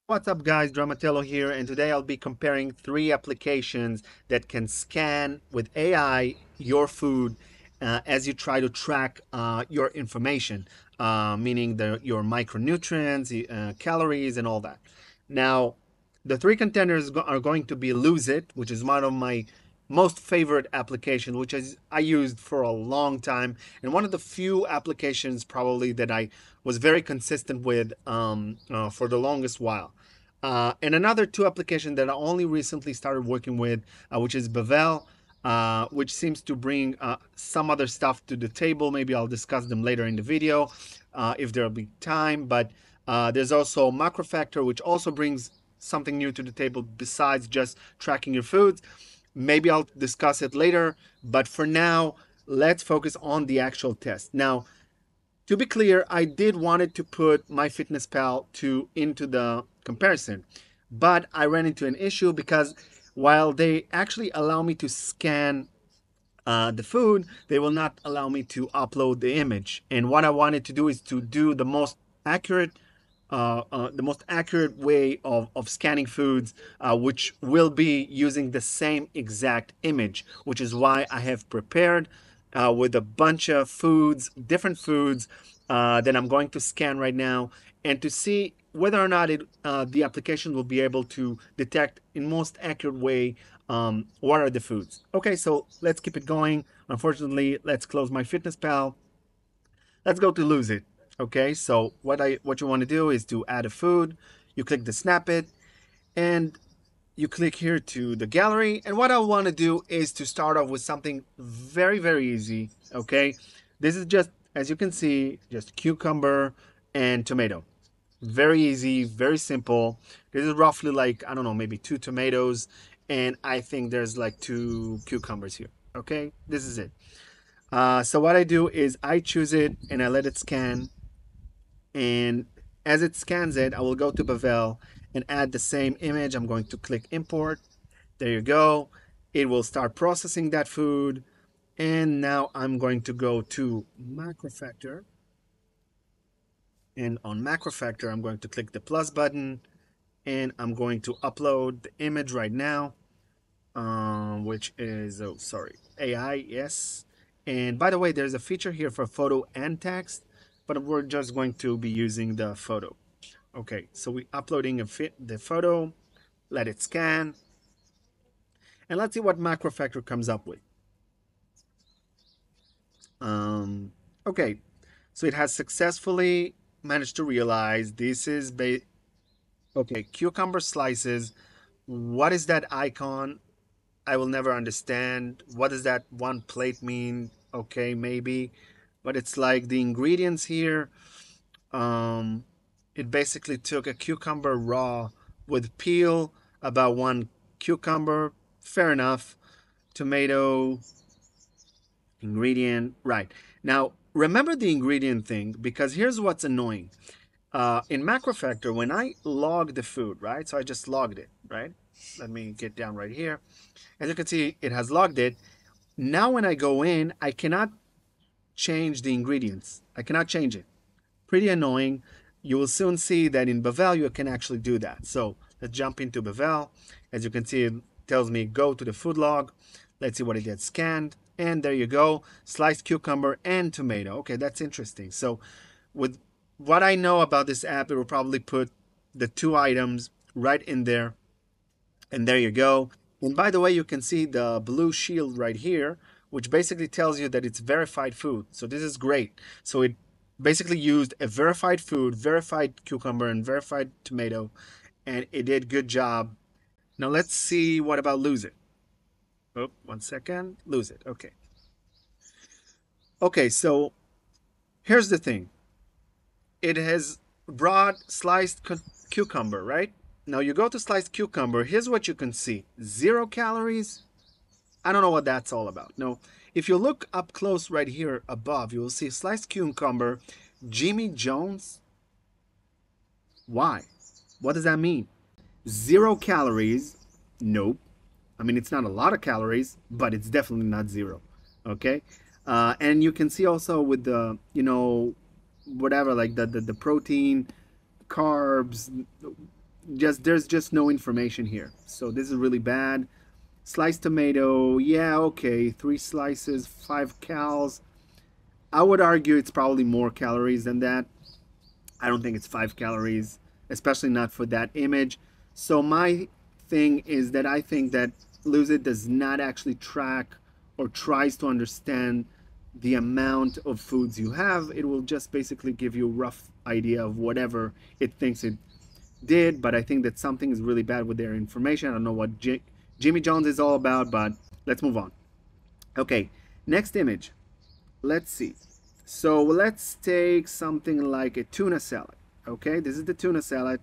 What's up guys, Dramatello here, and today I'll be comparing three applications that can scan with AI your food as you try to track your information, meaning your micronutrients, calories, and all that. Now, the three contenders are going to be Lose It, which is one of my most favorite applications, which I used for a long time, and one of the few applications probably that I was very consistent with for the longest while. And another two applications that I only recently started working with, which is Bevel, which seems to bring some other stuff to the table. Maybe I'll discuss them later in the video if there'll be time. But there's also MacroFactor, which also brings something new to the table besides just tracking your foods. Maybe I'll discuss it later. But for now, let's focus on the actual test. Now, to be clear, I did wanted to put MyFitnessPal 2 into the comparison, but I ran into an issue because while they actually allow me to scan the food, they will not allow me to upload the image. And what I wanted to do is to do the most accurate way of scanning foods, which will be using the same exact image, which is why I have prepared with a bunch of foods, different foods that I'm going to scan right now, and to see whether or not the application will be able to detect in most accurate way what are the foods. Okay, so let's keep it going. Unfortunately, let's close MyFitnessPal. Let's go to Lose It. Okay, so what you want to do is to add a food. You click the snap it, and you click here to the gallery. And what I want to do is to start off with something very easy. Okay, this is just, as you can see, just cucumber and tomato. Very easy, very simple. This is roughly like, I don't know, maybe two tomatoes, and I think there's like two cucumbers here. Okay, this is it. So what I do is I choose it and I let it scan, and as it scans it, I will go to Bevel and add the same image. I'm going to click import. There you go. It will start processing that food. And now I'm going to go to MacroFactor. And on MacroFactor, I'm going to click the plus button and I'm going to upload the image right now, which is, oh, sorry, AI, yes. And by the way, there's a feature here for photo and text, but we're just going to be using the photo. Okay, so we're uploading the photo, let it scan, and let's see what MacroFactor comes up with. Okay, so it has successfully managed to realize this is okay, cucumber slices. What is that icon? I will never understand. What does that one plate mean? Okay, maybe, but it's like the ingredients here. Um, it basically took a cucumber raw with peel, about one cucumber. Fair enough. Tomato, ingredient, right. Now, remember the ingredient thing because here's what's annoying. In MacroFactor, when I log the food, right? So I just logged it, right? Let me get down right here. As you can see, it has logged it. Now when I go in, I cannot change the ingredients. I cannot change it. Pretty annoying. You will soon see that in Bevel you can actually do that. So let's jump into Bevel. As you can see, it tells me go to the food log. Let's see what it gets scanned. And there you go, sliced cucumber and tomato. Okay, that's interesting. So with what I know about this app, it will probably put the two items right in there. And there you go. And by the way, you can see the blue shield right here, which basically tells you that it's verified food. So this is great. So it basically used a verified food, verified cucumber, and verified tomato, and it did good job. Now let's see what about Lose It. Oh, 1 second. Lose It. Okay. Okay, so here's the thing. It has brought sliced cucumber, right? Now you go to sliced cucumber. Here's what you can see. 0 calories. I don't know what that's all about. No, if you look up close right here above, you will see sliced cucumber, Jimmy Jones. Why? What does that mean? 0 calories. Nope. I mean, it's not a lot of calories, but it's definitely not zero. Okay. And you can see also with the, whatever, like the protein, carbs, there's just no information here. So this is really bad. Sliced tomato, yeah, okay, 3 slices, 5 cals. I would argue it's probably more calories than that. I don't think it's 5 calories, especially not for that image. So my thing is that I think that Lose It does not actually track or tries to understand the amount of foods you have. It will just basically give you a rough idea of whatever it thinks it did, but I think that something is really bad with their information. I don't know what Jimmy Jones is all about, but let's move on. Okay, next image. Let's see. So let's take something like a tuna salad. Okay, this is the tuna salad.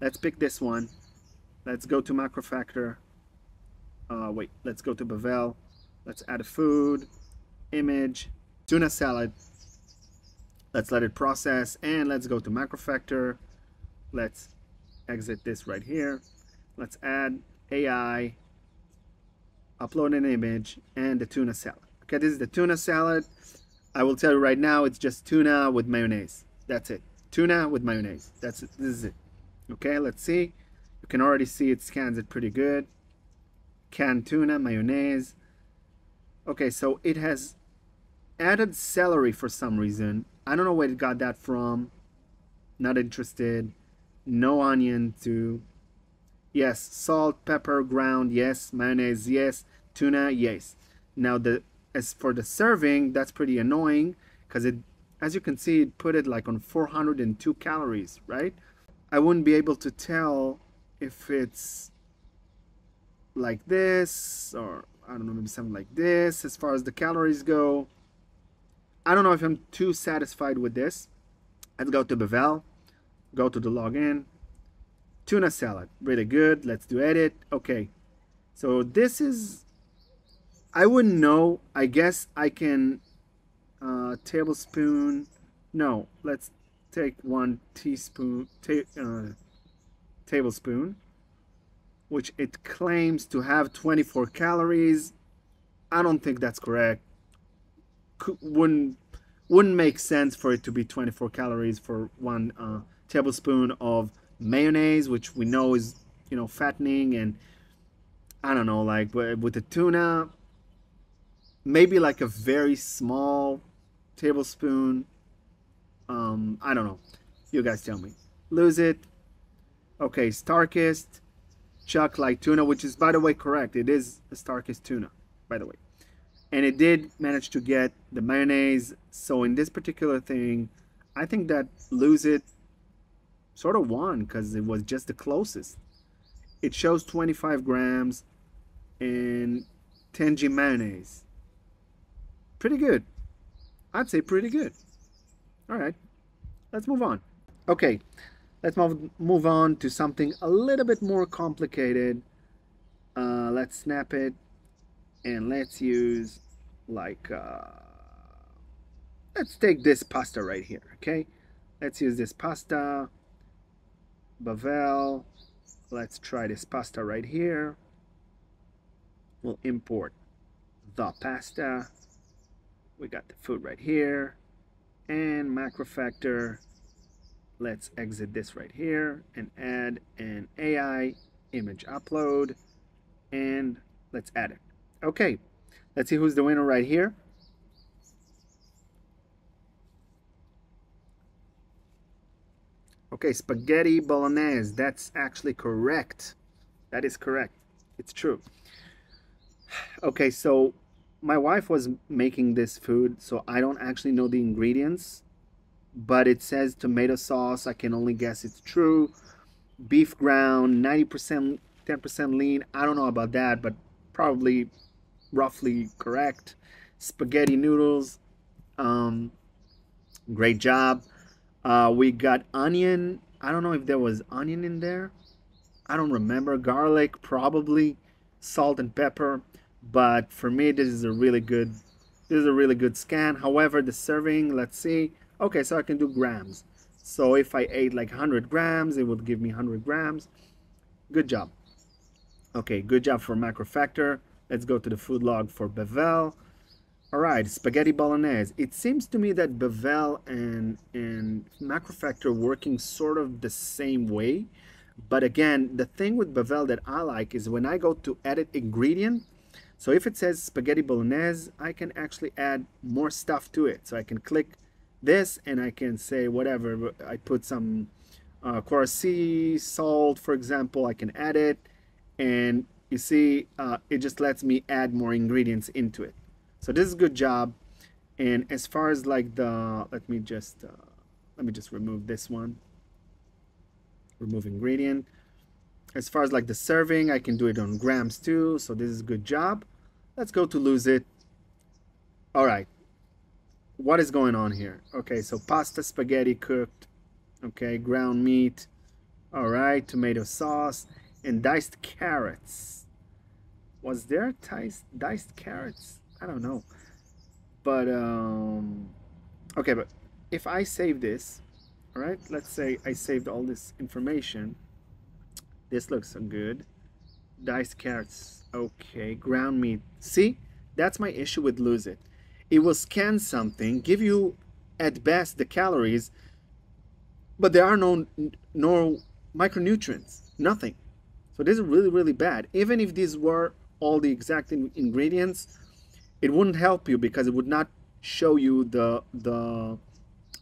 Let's pick this one. Let's go to MacroFactor. Wait, let's go to Bevel. Let's add a food, image, tuna salad. Let's let it process, and let's go to MacroFactor. Let's exit this right here. Let's add AI, upload an image, and the tuna salad. Okay, this is the tuna salad. I will tell you right now, it's just tuna with mayonnaise. That's it. Tuna with mayonnaise. That's it. This is it. Okay, let's see. You can already see it scans it pretty good. Canned tuna, mayonnaise. Okay, so it has added celery for some reason. I don't know where it got that from. Not interested. No onion too. Yes, salt, pepper, ground, yes. Mayonnaise, yes. Tuna, yes. Now as for the serving, that's pretty annoying because it, as you can see, it put it like on 402 calories, right? I wouldn't be able to tell if it's like this or I don't know, maybe something like this as far as the calories go. I don't know if I'm too satisfied with this. Let's go to Bevel, go to the login. Tuna salad, really good. Let's do edit. Okay, so this is, I wouldn't know. I guess I can tablespoon. No, let's take 1 teaspoon, tablespoon, which it claims to have 24 calories. I don't think that's correct. Wouldn't make sense for it to be 24 calories for 1 tablespoon of mayonnaise, which we know is, you know, fattening. And I don't know, like with the tuna, maybe like a very small tablespoon. I don't know, you guys tell me. Lose It. Okay, Starkist chuck like tuna, which is, by the way, correct. It is a Starkist tuna, by the way, and it did manage to get the mayonnaise. So in this particular thing, I think that Lose It sort of won because it was just the closest. It shows 25 grams and 10G mayonnaise. Pretty good. I'd say pretty good. All right, let's move on. Okay, let's move on to something a little bit more complicated. Let's snap it and let's use like let's take this pasta right here. Okay, let's use this pasta. Bevel. Let's try this pasta right here. We'll import the pasta. We got the food right here. And MacroFactor. Let's exit this right here and add an AI image upload. And let's add it. Okay, let's see who's the winner right here. Okay, spaghetti bolognese. That's actually correct. That is correct. It's true. Okay, so my wife was making this food, so I don't actually know the ingredients, but it says tomato sauce. I can only guess it's true. Beef ground, 90%, 10% lean. I don't know about that, but probably roughly correct. Spaghetti noodles. Great job. We got onion. I don't know if there was onion in there. I don't remember. Garlic, probably. Salt and pepper. But for me, this is a really good scan. However, the serving, let's see. Okay, so I can do grams. So if I ate like 100 grams, it would give me 100 grams. Good job. Okay, good job for MacroFactor. Let's go to the food log for Bevel. All right, spaghetti bolognese. It seems to me that Bevel and MacroFactor working sort of the same way, But again, the thing with Bevel that I like is when I go to edit ingredient, so if it says spaghetti bolognese, I can actually add more stuff to it. So I can click this and I can say whatever. I put some Quaracy salt, for example. I can add it, and you see it just lets me add more ingredients into it. So this is a good job. And as far as like the, let me just remove this one. Remove ingredient. As far as like the serving, I can do it on grams too. So this is a good job. Let's go to lose it. All right. What is going on here? Okay, so pasta, spaghetti cooked. Okay, ground meat. All right, tomato sauce and diced carrots. Was there diced carrots? I don't know. But okay, but if I save this, all right, let's say I saved all this information. This looks so good. Diced carrots. Okay, ground meat. See, that's my issue with Lose It. It will scan something, give you at best the calories, but there are no micronutrients, nothing. So this is really, really bad. Even if these were all the exact ingredients, it wouldn't help you because it would not show you the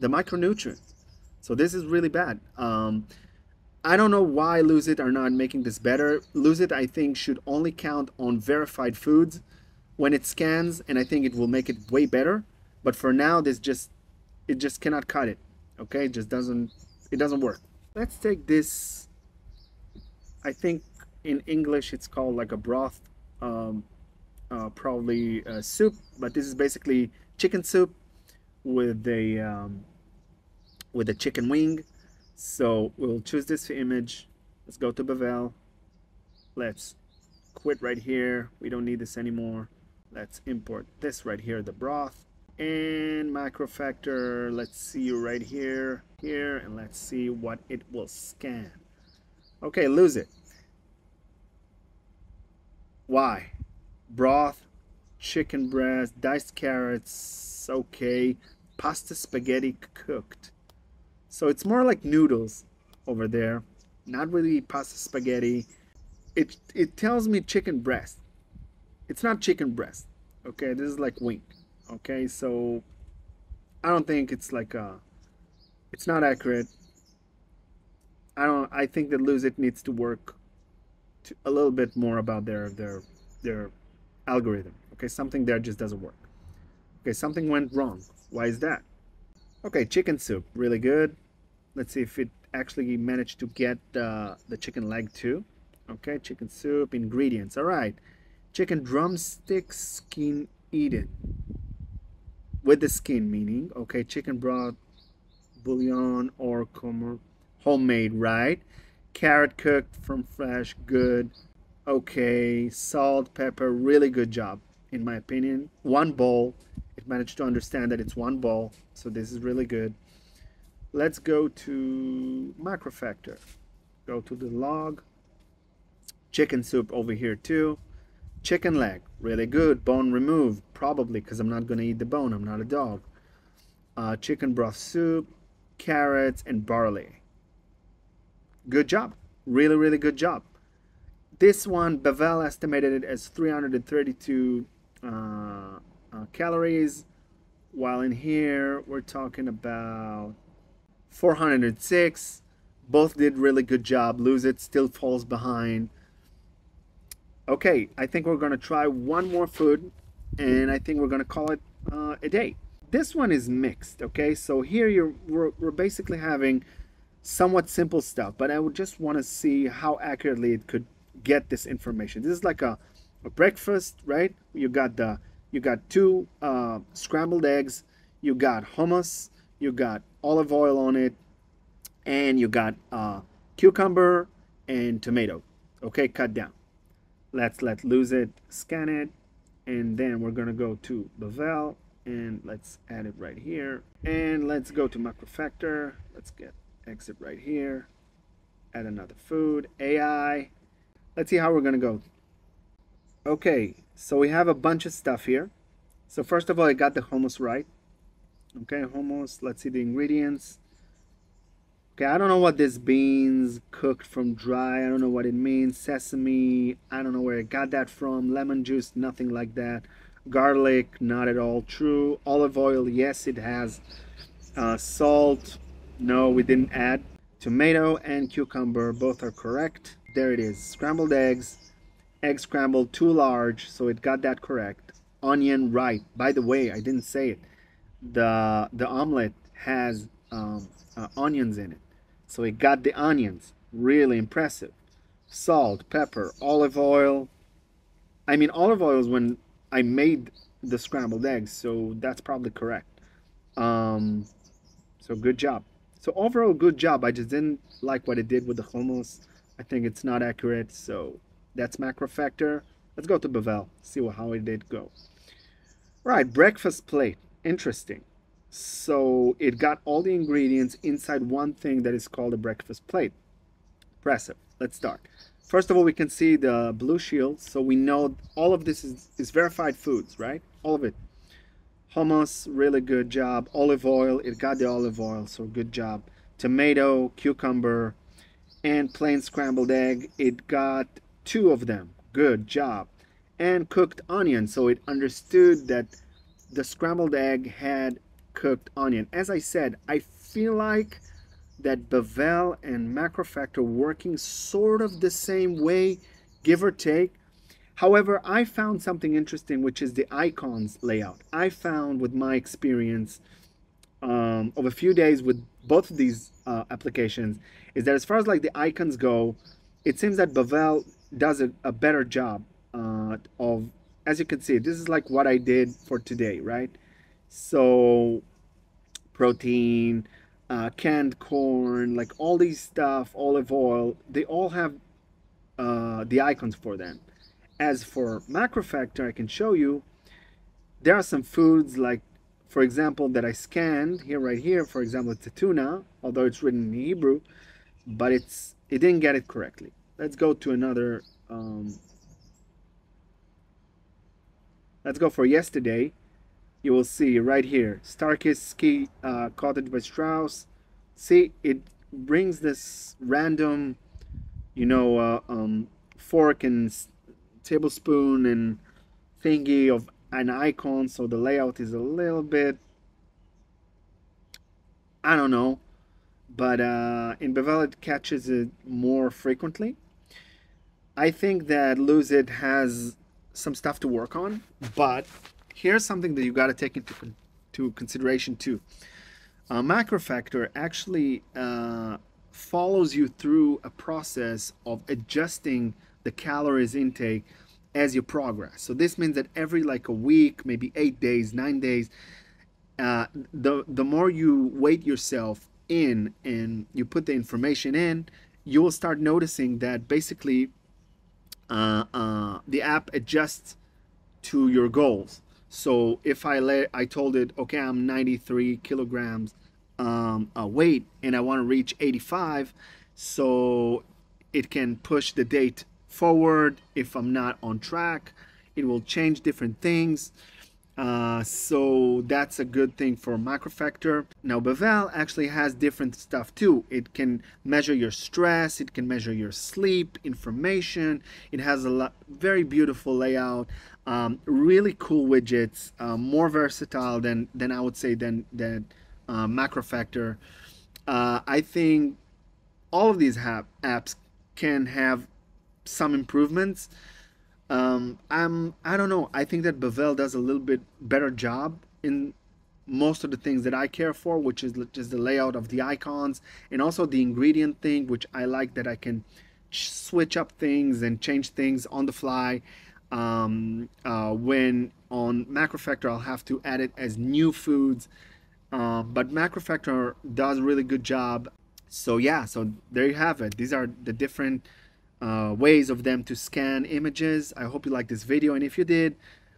micronutrients. So this is really bad. I don't know why Lose It are not making this better. Lose It, I think, should only count on verified foods when it scans, and I think it will make it way better. But for now, it just cannot cut it. Okay, it doesn't work. Let's take this. I think in English it's called like a broth, probably soup, but this is basically chicken soup with a chicken wing. So we'll choose this image. Let's go to Bevel. Let's quit right here. We don't need this anymore. Let's import this right here, the broth. And MacroFactor, let's see you right here, and let's see what it will scan. Okay, Lose It. Why? Broth, chicken breast, diced carrots, okay. Pasta spaghetti cooked. So it's more like noodles over there, not really pasta spaghetti. It tells me chicken breast. It's not chicken breast. Okay, this is like wing. Okay, so I don't think it's like it's not accurate. I think that Lose It needs to work a little bit more about their algorithm. Okay, something there just doesn't work. Okay, something went wrong. Why is that? Okay, chicken soup, really good. Let's see if it actually managed to get the chicken leg too. Okay, chicken soup, ingredients. All right, chicken drumstick, skin eaten. With the skin, meaning, okay, chicken broth, bouillon, or homemade, right? Carrot cooked from fresh, good. Okay, salt, pepper, really good job, in my opinion. One bowl. It managed to understand that it's one bowl, so this is really good. Let's go to MacroFactor. Go to the log. Chicken soup over here too. Chicken leg, really good. Bone removed, probably because I'm not going to eat the bone. I'm not a dog. Chicken broth soup, carrots, and barley. Good job. Really, really good job. This one, Bevel estimated it as 332 calories, while in here we're talking about 406. Both did really good job. Lose It still falls behind. Okay, I think we're going to try one more food, and I think we're going to call it a day. This one is mixed, okay? So here we're basically having somewhat simple stuff, but I would just want to see how accurately it could get this information. This is like a breakfast, right? You got two scrambled eggs, you got hummus, you got olive oil on it, and you got cucumber and tomato. Okay, cut down. Let's let Lose It scan it, and then we're gonna go to Bevel, and let's add it right here, and let's go to MacroFactor. Let's get exit right here, add another food, AI. Let's see how we're gonna go. Okay, so we have a bunch of stuff here. So first of all, I got the hummus right. Okay, hummus, let's see the ingredients. Okay, I don't know what this beans cooked from dry. I don't know what it means. Sesame, I don't know where it got that from. Lemon juice, nothing like that. Garlic, not at all true. Olive oil, yes, it has. Salt, no, we didn't add. Tomato and cucumber, both are correct. There it is. Scrambled eggs, egg scrambled too large, so it got that correct. Onion, right. By the way, I didn't say it. The omelet has onions in it, so it got the onions. Really impressive. Salt, pepper, olive oil. I mean, olive oil is when I made the scrambled eggs, so that's probably correct. Um, so good job. So overall, good job. I just didn't like what it did with the hummus. I think it's not accurate. So that's MacroFactor. Let's go to Bevel. See how it did go. Right, breakfast plate. Interesting. So it got all the ingredients inside one thing that is called a breakfast plate. Impressive. Let's start. First of all, we can see the blue shield. So we know all of this is verified foods, right? All of it. Hummus, really good job. Olive oil, it got the olive oil, so good job. Tomato, cucumber, and plain scrambled egg, it got two of them. Good job. And cooked onion, so it understood that the scrambled egg had cooked onion. As I said, I feel like that Bevel and MacroFactor working sort of the same way, give or take. However, I found something interesting, which is the icons layout. I found with my experience of a few days with both of these applications, is that as far as like the icons go, it seems that Bevel does a better job of, as you can see, this is like what I did for today, right? So protein, canned corn, like all these stuff, olive oil, they all have the icons for them. As for MacroFactor, I can show you, there are some foods like, for example, that I scanned here, right here. For example, it's a tuna, although it's written in Hebrew, but it didn't get it correctly. Let's go to another, let's go for yesterday. You will see right here, Starkist Ski Cottage by Strauss. See, it brings this random, you know, fork and tablespoon and thingy of an icon, so the layout is a little bit, I don't know, but in Bevel it catches it more frequently. I think that Lose It has some stuff to work on, but here's something that you got to take into consideration too. MacroFactor actually follows you through a process of adjusting the calories intake as you progress. So this means that every like a week, maybe 8 days, 9 days, the more you weight yourself in and you put the information in, you will start noticing that basically the app adjusts to your goals. So if I told it, okay, I'm 93 kilograms weight and I want to reach 85, so it can push the date forward. If I'm not on track, it will change different things. So that's a good thing for MacroFactor. Now Bevel actually has different stuff too. It can measure your stress, it can measure your sleep information. It has a very beautiful layout, really cool widgets, more versatile than I would say than MacroFactor. I think all of these apps can have some improvements. I don't know. I think that Bevel does a little bit better job in most of the things that I care for, which is just the layout of the icons and also the ingredient thing, which I like that I can switch up things and change things on the fly. When on MacroFactor, I'll have to add it as new foods. But MacroFactor does a really good job. So yeah, so there you have it. These are the different ways of them to scan images. I hope you liked this video, and if you did,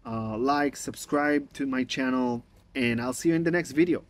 like, subscribe to my channel, and I'll see you in the next video.